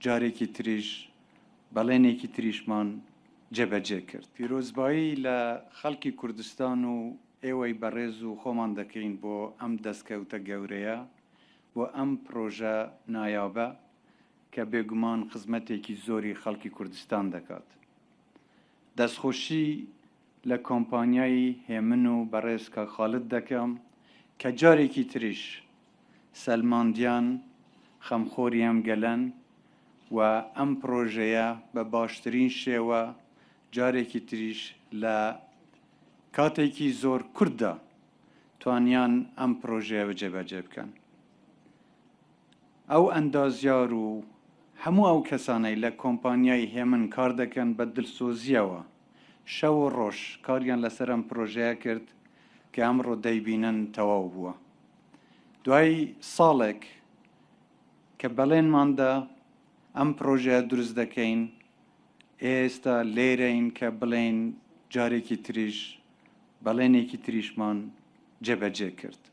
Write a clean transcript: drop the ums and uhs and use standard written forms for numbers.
جارێکی تریش بەڵێنێکی تریشمان جێبەجێ کرد. پیرۆزبایی لە خەڵکی کوردستان و ئێوەی بەڕێز و خۆمان دەکەین بۆ ئەم دەستکەوتە گەورەیە بۆ ئەم پرۆژە نایابە کە بێگومان خزمەتێکی زۆری خەڵکی کوردستان دەکات. دەستخۆشی لە کۆمپانیایی هێمن و بەڕێز کاک خالد دەکەم کە جارێکی تریش سەلماندیان خەمخۆری ئەم گەلەن و ئەم پرۆژەیە بە باشترین شێوە جارێکی تریش لە کاتێکی زۆر کووردا توانیان ئەم پرۆژەیە جێبەجێ بکەن. ئەو ئەندازیار و هەموو ئەو کەسانەی لە کۆمپانیای هێمن کار دەکەن بە دڵسۆزیەوە شەو و ڕۆژ کاریان لەسەر ئەم پرۆژەیە کرد کە ئەمڕۆ دەیبینن تەواو بووە. دوای ساڵێک کە بەڵێنماندا ئەم پرۆژەیە دروست دەکەین ئێستا لێرەین کە بڵێن جارێکی تریش بەڵێنێکی تریشمان جێبەجێ کرد.